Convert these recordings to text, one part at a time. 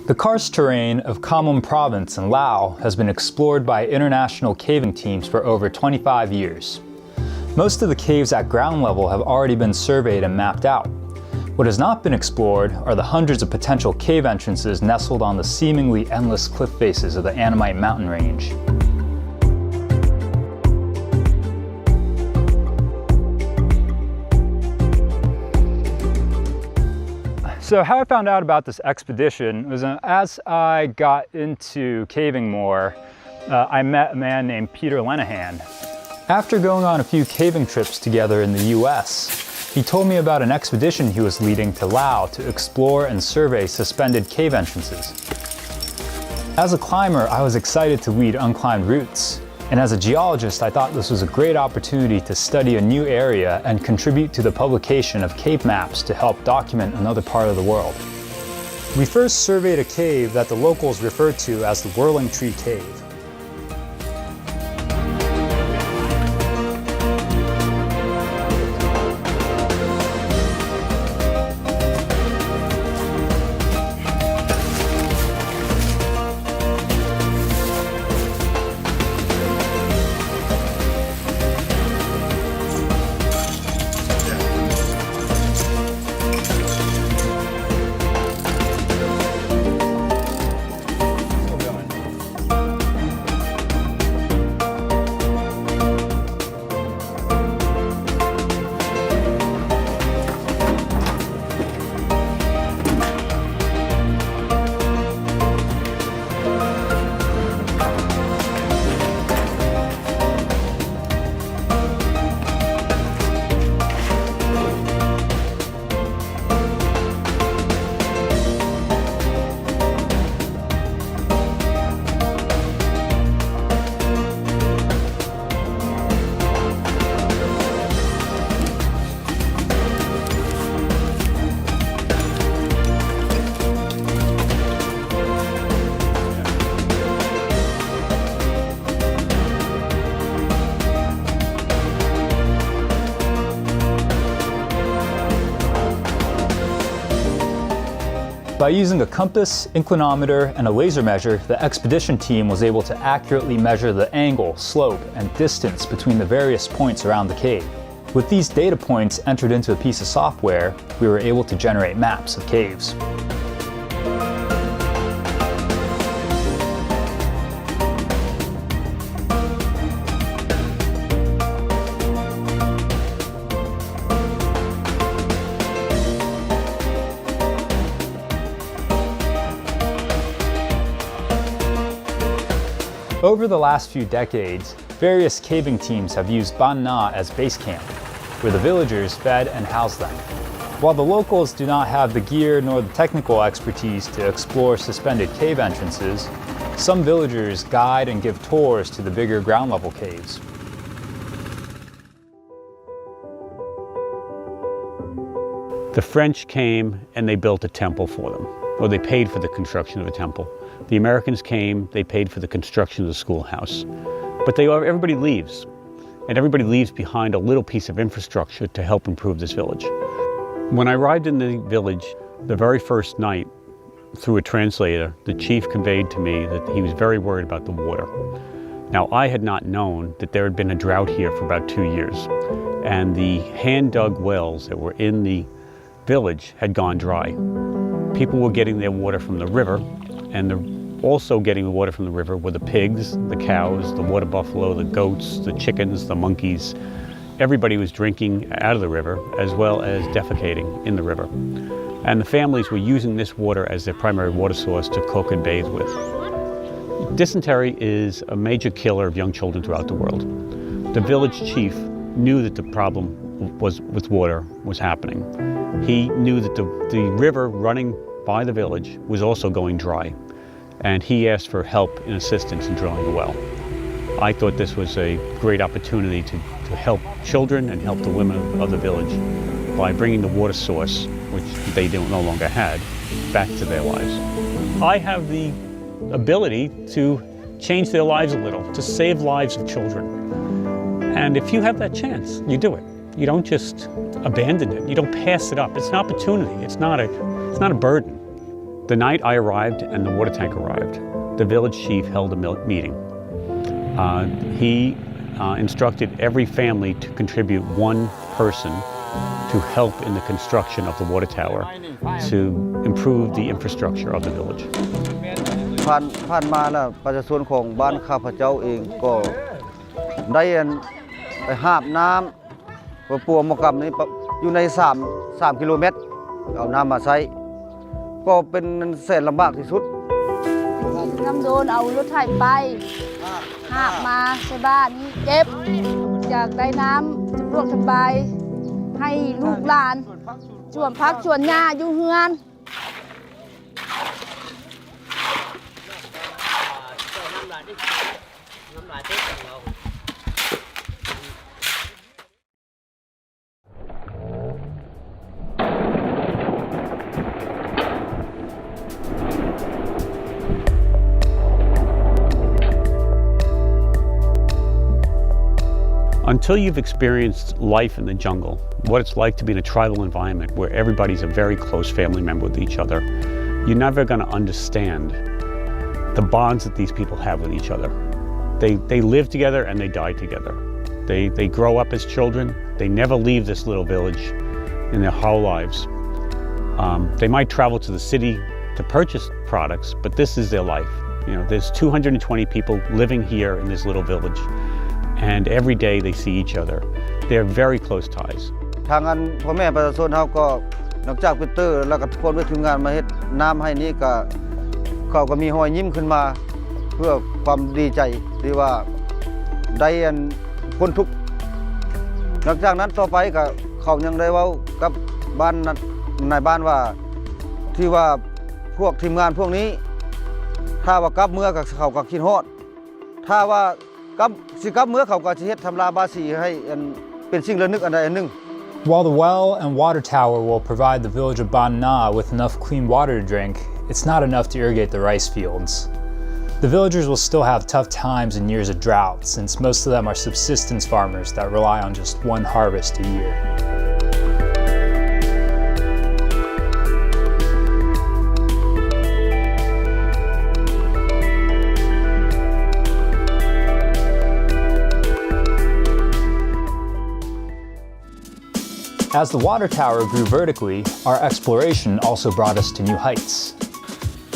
The karst terrain of Khammouane province in Laos has been explored by international caving teams for over 25 years. Most of the caves at ground level have already been surveyed and mapped out. What has not been explored are the hundreds of potential cave entrances nestled on the seemingly endless cliff faces of the Annamite mountain range. So how I found out about this expedition was as I got into caving more, I met a man named Peter Lenahan. After going on a few caving trips together in the US, he told me about an expedition he was leading to Laos to explore and survey suspended cave entrances. As a climber, I was excited to lead unclimbed routes. And as a geologist, I thought this was a great opportunity to study a new area and contribute to the publication of cave maps to help document another part of the world. We first surveyed a cave that the locals referred to as the Whirling Tree Cave. By using a compass, inclinometer, and a laser measure, the expedition team was able to accurately measure the angle, slope, and distance between the various points around the cave. With these data points entered into a piece of software, we were able to generate maps of caves. Over the last few decades, various caving teams have used Bana as base camp, where the villagers fed and housed them. While the locals do not have the gear nor the technical expertise to explore suspended cave entrances, some villagers guide and give tours to the bigger ground level caves. The French came and they built a temple for them, or they paid for the construction of a temple. The Americans came, they paid for the construction of the schoolhouse. But everybody leaves, and everybody leaves behind a little piece of infrastructure to help improve this village. When I arrived in the village, the very first night, through a translator, the chief conveyed to me that he was very worried about the water. Now, I had not known that there had been a drought here for about 2 years, and the hand-dug wells that were in the village had gone dry. People were getting their water from the river, and also getting the water from the river were the pigs, the cows, the water buffalo, the goats, the chickens, the monkeys. Everybody was drinking out of the river as well as defecating in the river. And the families were using this water as their primary water source to cook and bathe with. Dysentery is a major killer of young children throughout the world. The village chief knew that the problem with water was happening. He knew that the river running by the village was also going dry, and he asked for help and assistance in drilling a well. I thought this was a great opportunity to help children and help the women of the village by bringing the water source, which they no longer had, back to their lives. I have the ability to change their lives a little, to save lives of children. And if you have that chance, you do it. You don't just abandon it. You don't pass it up. It's an opportunity. It's not a burden. The night I arrived and the water tank arrived, the village chief held a meeting. He instructed every family to contribute one person to help in the construction of the water tower to improve the infrastructure of the village. ผ่านมาแล้วประชาชนของบ้านข้าพเจ้าเองก็ได้ไปหาบน้ำปัวมกรรมนี้อยู่ใน3กิโลเมตรเอาน้ำมาใช้ก็เป็นแสนลำบากที่สุดน้ำโดนเอารถไถไปหาบมาใช้บ้านนี้เก็บอยากได้น้ำสะดวกสบายให้ลูกหลานชวนพักชวนหญ้าอยู่เฮือน Until you've experienced life in the jungle, what it's like to be in a tribal environment where everybody's a very close family member with each other, you're never going to understand the bonds that these people have with each other. They live together and they die together. They grow up as children. They never leave this little village in their whole lives. They might travel to the city to purchase products, but this is their life. You know, there's 220 people living here in this little village, and every day they see each other. They're very close ties. ทางอันพ่อแม่ประชาชนเขาก็นอกจากปีเตอร์แล้วก็ทุกคนด้วยทีมงานมาเฮ็ดน้ำให้นี้ก็เขาก็มีรอยยิ้มขึ้นมาเพื่อความดีใจที่ว่าได้พ้นทุกข์หลังจากนั้นต่อไปก็เขายังได้เว้ากับบ้านนายบ้านว่าที่ว่าพวกทีมงานพวกนี้ถ้าว่ากลับเมื่อกับเขาก็คิดฮอดถ้าว่าสิกลับเมื่อเขาก็สิเฮ็ดทำลาบาสีให้เป็นสิ่งระลึกอันใดอันหนึ่ง While the well and water tower will provide the village of Bana with enough clean water to drink, it's not enough to irrigate the rice fields. The villagers will still have tough times in years of drought, since most of them are subsistence farmers that rely on just one harvest a year. As the water tower grew vertically, our exploration also brought us to new heights.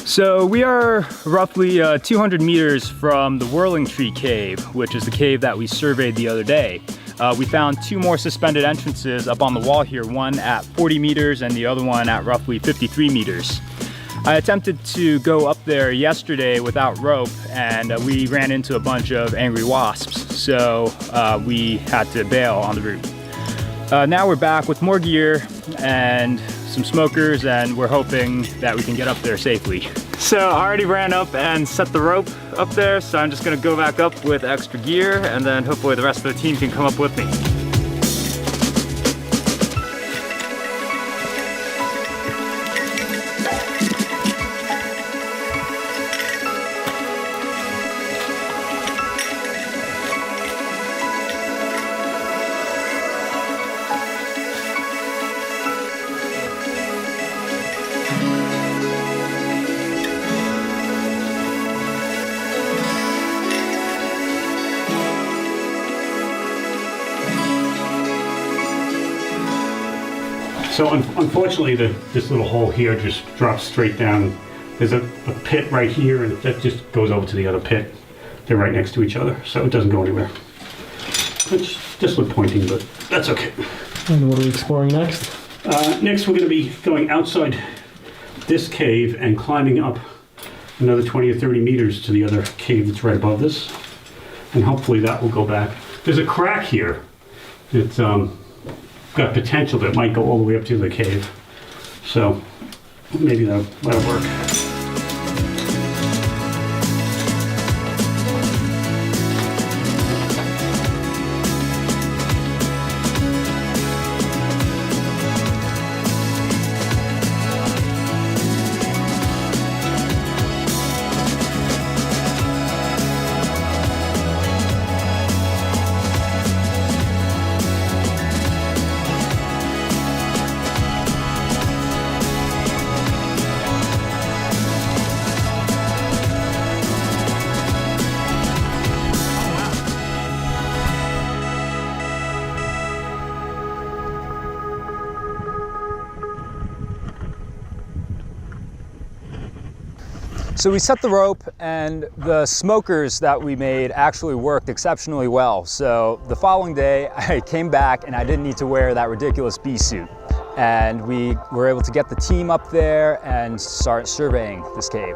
So we are roughly 200 meters from the Whirling Tree Cave, which is the cave that we surveyed the other day. We found two more suspended entrances up on the wall here, one at 40 meters and the other one at roughly 53 meters. I attempted to go up there yesterday without rope, and we ran into a bunch of angry wasps, so we had to bail on the route. Now we're back with more gear and some smokers, and we're hoping that we can get up there safely. So I already ran up and set the rope up there, so I'm just gonna go back up with extra gear, and then hopefully the rest of the team can come up with me. So unfortunately, this little hole here just drops straight down. There's a pit right here, and that just goes over to the other pit. They're right next to each other, so it doesn't go anywhere. It's just with pointing, but that's okay. And what are we exploring next? Next, we're going to be going outside this cave and climbing up another 20 or 30 meters to the other cave that's right above this. And hopefully that will go back. There's a crack here. It's got potential that might go all the way up to the cave. So maybe that'll work. So we set the rope, and the smokers that we made actually worked exceptionally well. So the following day I came back and I didn't need to wear that ridiculous bee suit. And we were able to get the team up there and start surveying this cave.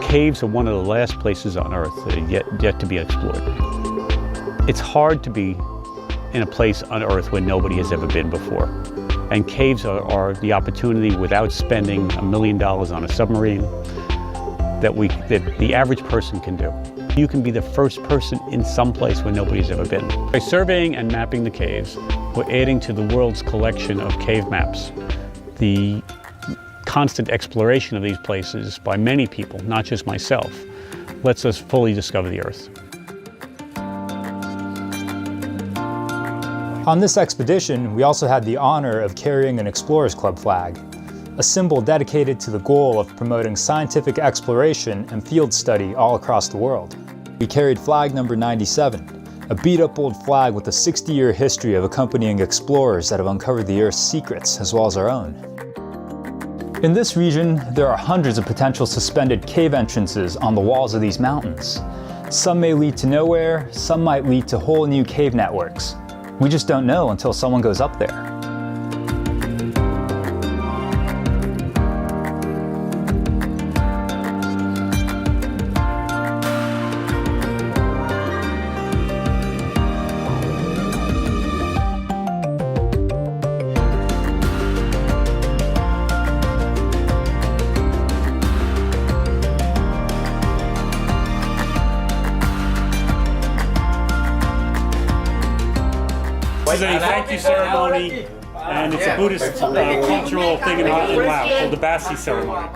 Caves are one of the last places on Earth that are yet to be explored. It's hard to be in a place on Earth where nobody has ever been before. And caves are the opportunity, without spending $1 million on a submarine, that the average person can do. You can be the first person in some place where nobody's ever been. By surveying and mapping the caves, we're adding to the world's collection of cave maps. The constant exploration of these places by many people, not just myself, lets us fully discover the Earth. On this expedition, we also had the honor of carrying an Explorers Club flag, a symbol dedicated to the goal of promoting scientific exploration and field study all across the world. We carried flag number 97, a beat-up old flag with a 60-year history of accompanying explorers that have uncovered the Earth's secrets, as well as our own. In this region, there are hundreds of potential suspended cave entrances on the walls of these mountains. Some may lead to nowhere, some might lead to whole new cave networks. We just don't know until someone goes up there. This is a thank you ceremony, and it's a Buddhist cultural thing in Laos called the Basi ceremony.